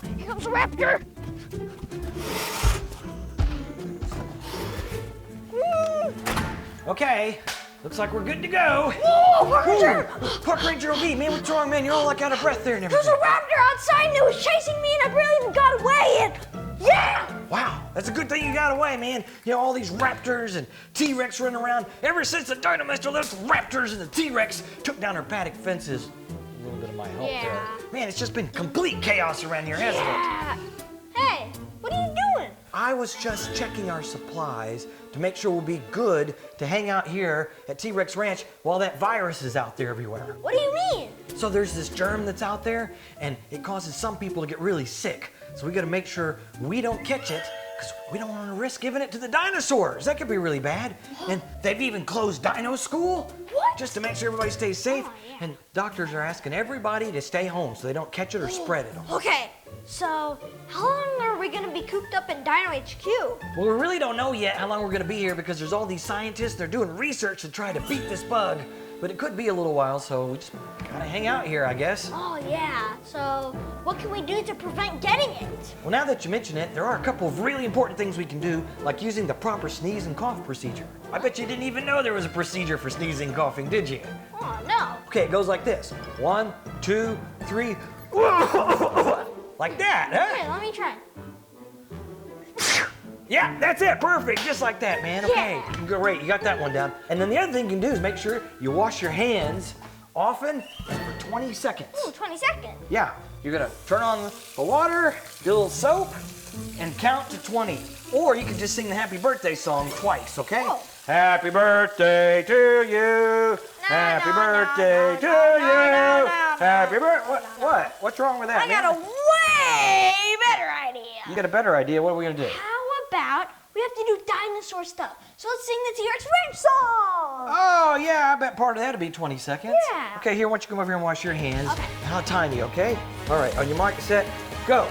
Oh, here comes the raptor. Okay, looks like we're good to go. Whoa, Park Ranger! Park Ranger OB, man, what's wrong, man? You're all like out of breath there and everything. There's a raptor outside and it was chasing me and I barely even got away and yeah! Wow, that's a good thing you got away, man. You know, all these raptors and T-Rex running around. Ever since the Dino left raptors and the T-Rex took down our paddock fences. A little bit of my help there. Man, it's just been complete chaos around here, hasn't it? Hey, what are you doing? I was just checking our supplies to make sure we'll be good to hang out here at T-Rex Ranch while that virus is out there everywhere. What do you mean? So there's this germ that's out there, and it causes some people to get really sick. So we gotta make sure we don't catch it, because we don't want to risk giving it to the dinosaurs. That could be really bad. And they've even closed Dino School. What? Just to make sure everybody stays safe. Oh, yeah. And doctors are asking everybody to stay home so they don't catch it or spread it. Okay, so how long are we gonna be cooped up in Dino HQ? Well, we really don't know yet how long we're gonna be here because there's all these scientists, they're doing research to try to beat this bug. But it could be a little while, so we just gotta hang out here, I guess. Oh yeah, so what can we do to prevent getting it? Well, now that you mention it, there are a couple of really important things we can do, like using the proper sneeze and cough procedure. I bet you didn't even know there was a procedure for sneezing and coughing, did you? Oh no. Okay, it goes like this. 1, 2, 3, like that, huh? Okay, let me try. Yeah, that's it, perfect, just like that, man. Okay, Yeah. great, you got that one down. And then the other thing you can do is make sure you wash your hands often and for 20 seconds. Ooh, 20 seconds. Yeah, you're gonna turn on the water, get a little soap, and count to 20. Or you can just sing the happy birthday song twice, okay? Oh. Happy birthday to you. Happy birthday to you. Happy birthday. What? What's wrong with that, I man? got a way better idea. You got a better idea. What are we gonna do? How about we have to do dinosaur stuff? So let's sing the T-Rex Ranch song. Oh, yeah, I bet part of that would be 20 seconds. Yeah. Okay, here, why don't you come over here and wash your hands. Okay. How tiny, okay? All right, on your mark, set, go.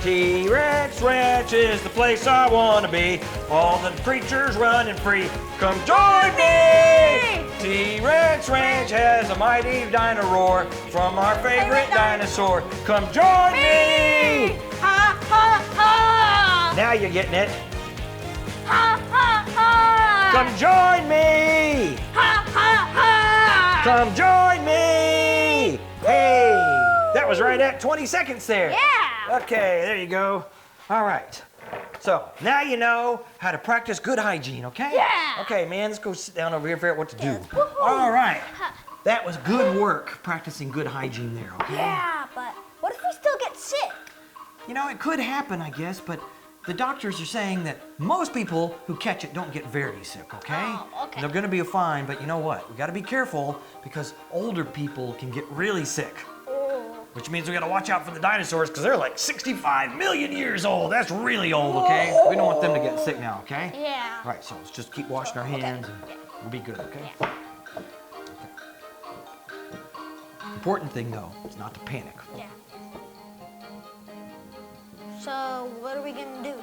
T-Rex Ranch is the place I want to be. All the creatures running free. Come join me! T-Rex Ranch has a mighty dino roar from our favorite dinosaur. Come join me! Ha ha ha! Now you're getting it. Ha ha ha! Come join me! Ha ha ha! Come join me! Hey, that was right at 20 seconds there. Yeah. Okay, there you go. All right. So now you know how to practice good hygiene, okay? Yeah. Okay, man, let's go sit down over here and figure out what to do. Woohoo. All right. That was good work practicing good hygiene there, okay? Yeah, but what if we still get sick? You know, it could happen, I guess, but the doctors are saying that most people who catch it don't get very sick, okay? Oh, okay. They're gonna be fine, but you know what? We gotta be careful because older people can get really sick. Which means we gotta watch out for the dinosaurs because they're like 65 million years old. That's really old, okay? We don't want them to get sick now, okay? Yeah. All right, so let's just keep washing our hands and we'll be good, okay? Yeah. Important thing though is not to panic. Yeah. So what are we gonna do?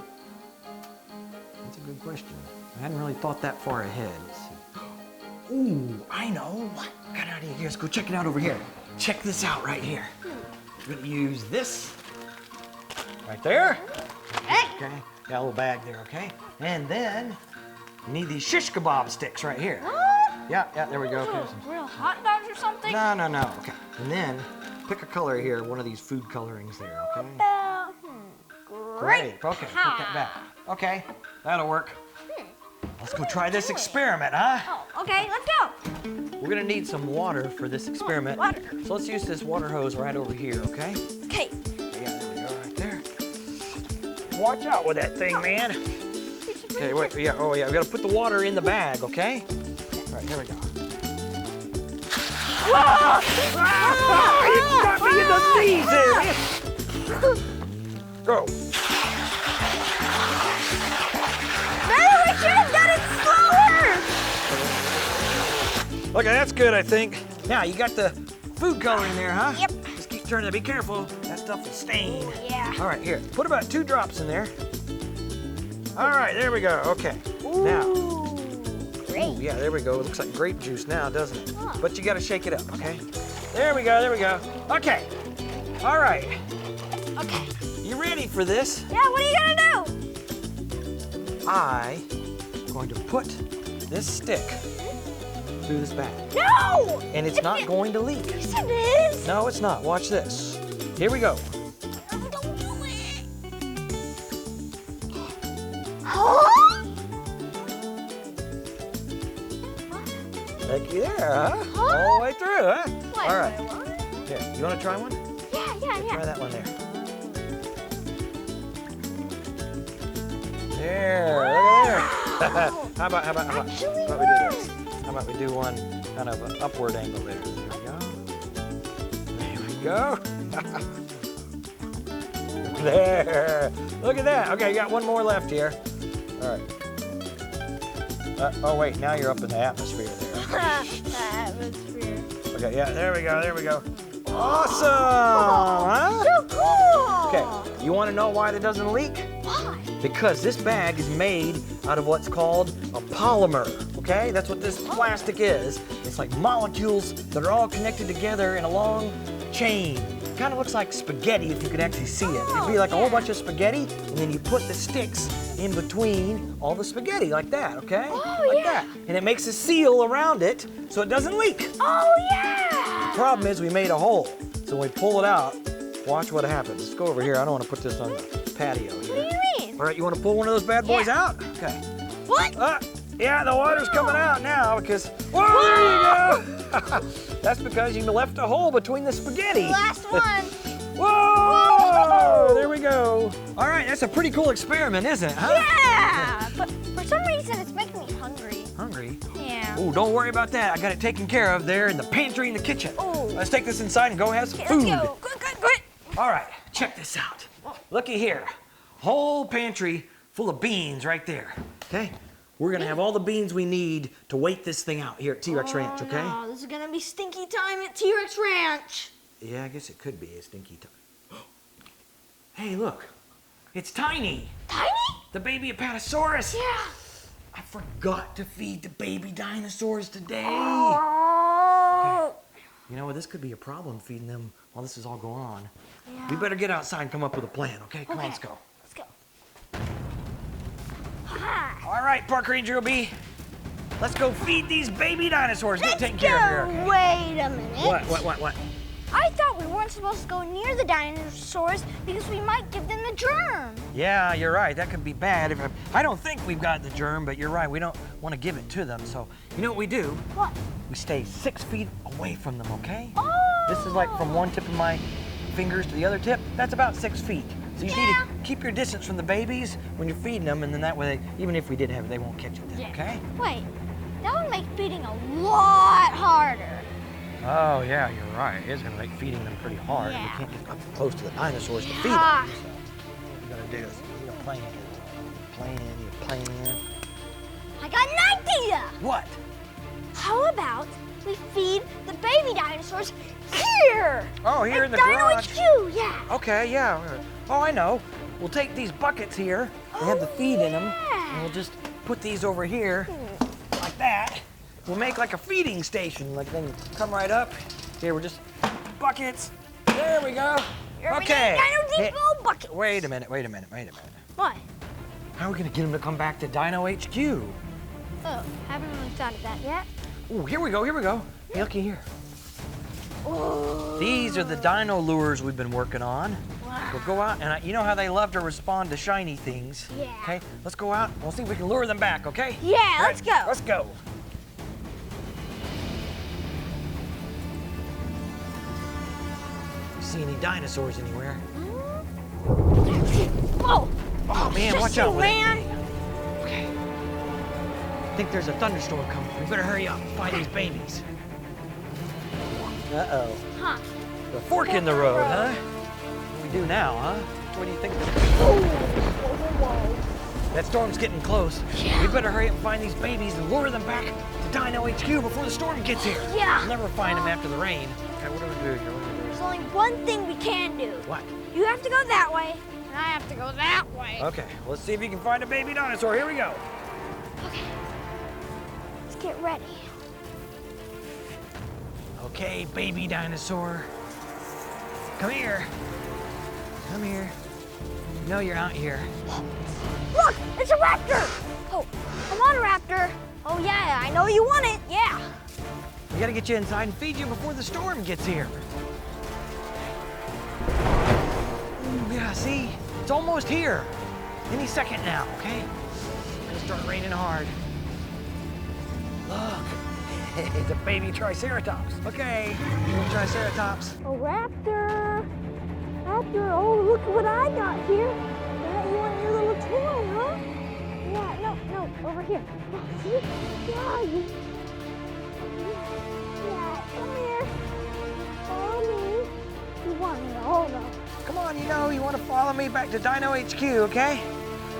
That's a good question. I hadn't really thought that far ahead. Let's see. Ooh, I know. What? Got an idea. Here, let's go check it out over here. Check this out right here. We're gonna use this right there. Hey. Okay, got a little bag there, okay? And then you need these shish kebab sticks right here. What? Yeah, there we go. Okay, Those are real hot dogs or something? no. Okay, and then pick a color here, one of these food colorings there, okay? Great. Okay, put that back. Okay, that'll work. Let's go try this experiment, huh? Oh, okay, let's go. We're gonna need some water for this experiment. Water. So let's use this water hose right over here, okay? Okay. Yeah, there we go, right there. Watch out with that thing, man. Okay, wait, yeah, oh yeah, we gotta put the water in the bag, okay? All right, here we go. You got me in the sneeze there. Go. Maybe we should have done it slower. Okay, that's good, I think. Now, you got the food coloring there, huh? Yep. Just keep turning it. Be careful. That stuff will stain. Yeah. All right, here. Put about 2 drops in there. All right, there we go. Okay. Now. Great. Yeah, there we go. It looks like grape juice now, doesn't it? Huh. But you got to shake it up, okay? There we go. Okay. All right. Okay. You ready for this? Yeah, what are you gonna do? I'm going to put this stick through this bag. No! And it's not going to leak. Yes, it is. No, it's not. Watch this. Here we go. No, don't do it. Huh? Looky there, huh? All the way through, huh? Wait, All right. wait, what? Here, you want to try one? Try that one there. There, look at there. How about we do this? How about we do one kind of an upward angle there? There we go. There we go. There. Look at that. Okay, you got one more left here. All right. Oh wait, now you're up in the atmosphere there. Atmosphere. Okay, yeah, there we go, there we go. Awesome! Huh? So cool! Okay, you want to know why it doesn't leak? Why? Because this bag is made out of what's called a polymer, okay? That's what this plastic is. It's like molecules that are all connected together in a long chain. Kind of looks like spaghetti if you could actually see it. It'd be like a whole bunch of spaghetti, and then you put the sticks in between all the spaghetti like that, okay? Like that. And it makes a seal around it so it doesn't leak. Oh, yeah! The problem is we made a hole. So when we pull it out, watch what happens. Let's go over here. I don't want to put this on the patio here. What do you mean? All right, you want to pull one of those bad boys out? Okay. What? Yeah, the water's coming out now because, whoa, there you go. That's because you left a hole between the spaghetti. Last one. Whoa, there we go. All right, that's a pretty cool experiment, isn't it, huh? Yeah, but for some reason it's making me hungry. Hungry? Yeah. Oh, don't worry about that. I got it taken care of there in the pantry in the kitchen. Ooh. Let's take this inside and go have some Okay, food. let's go. Good. All right, check this out. Looky here. Whole pantry full of beans right there, okay? We're gonna have all the beans we need to wait this thing out here at T-Rex Ranch, okay? No, this is gonna be stinky time at T-Rex Ranch. Yeah, I guess it could be a stinky time. Hey, look. It's Tiny. Tiny? The baby Apatosaurus. Yeah. I forgot to feed the baby dinosaurs today. Oh. You know what? This could be a problem feeding them while this is all going on. Yeah. We better get outside and come up with a plan, okay? Come on, Okay. let's go. Let's go. Hi. All right, Park Ranger O'B. Let's go feed these baby dinosaurs. Get taken care of here. Okay? Wait a minute. What? I thought we weren't supposed to go near the dinosaurs because we might give them the germ. Yeah, you're right. That could be bad. I don't think we've got the germ, but you're right. We don't want to give it to them. So, you know what we do? What? We stay 6 feet away from them, okay? Oh. This is like from one tip of my fingers to the other tip. That's about 6 feet. So you need to keep your distance from the babies when you're feeding them, and then that way, even if we did have it, they won't catch it then, okay? Wait, that would make feeding a lot harder. Oh, yeah, you're right. It's going to make feeding them pretty hard. Yeah. We can't get up close to the dinosaurs to feed Yeah. them. So what we're going to do is you're playing. I got an idea. What? How about we feed the baby dinosaurs here? Oh, here in the Dino garage. HQ, yeah. Okay, yeah. Oh, I know. We'll take these buckets here. They have the feed in them. yeah. And we'll just put these over here like that. We'll make like a feeding station. Like then come right up. Here, we're just buckets. There we go. Here we Okay. go, Dino Hey, Depot bucket. wait a minute. What? How are we gonna get them to come back to Dino HQ? Oh, haven't really thought of that yet. Oh, here we go. Hey, looky here. Oh. These are the dino lures we've been working on. Wow. We'll go out, and you know how they love to respond to shiny things. Yeah. Okay, let's go out. We'll see if we can lure them back, okay? Yeah, All let's go. Let's go. See any dinosaurs anywhere? Whoa. Oh, man, watch Just out with ran. it. Okay. I think there's a thunderstorm coming. We better hurry up and find these babies. Uh-oh. Huh. The fork in the road, huh? What do we do now, huh? What do you think? Whoa. That storm's getting close. Yeah. We better hurry up and find these babies and lure them back to Dino HQ before the storm gets here. Yeah. We'll never find them after the rain. Okay, what do we do here? There's only one thing we can do. What? You have to go that way, and I have to go that way. Okay, let's see if you can find a baby dinosaur. Here we go. Okay. Let's get ready. Okay, baby dinosaur. Come here. Come here. You know you're out here. Look, it's a raptor. Oh, I want a raptor. Oh yeah, I know you want it. Yeah. We gotta get you inside and feed you before the storm gets here. Ooh, yeah, see? It's almost here. Any second now, okay? It's gonna start raining hard. Look, it's a baby Triceratops. Okay, little Triceratops. A raptor. Raptor, oh, look what I got here. Yeah, you want your little toy, huh? Yeah, no, over here. See? Yeah, yeah, come here. Follow me. You want me to hold on. Come on, you want to follow me back to Dino HQ, okay?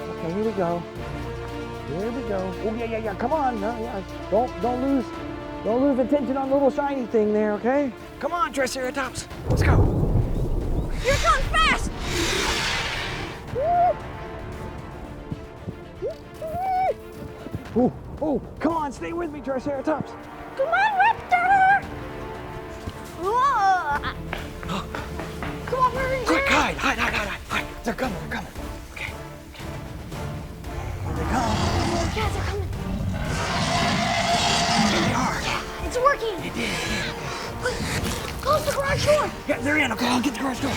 Okay, here we go. Here we go. Oh, yeah. Come on. No, yeah. Don't lose attention on the little shiny thing there, okay? Come on, Triceratops. Let's go. You're going fast! Oh, come on, stay with me, Triceratops. Come on, raptor! Whoa. Come on, hurry! Quick, hide. They're coming. Okay. Here they come. Yeah, they're coming. Here they are. Yeah, it's working. It did. Close the garage door. Yeah, they're in. Okay, I'll get the garage door.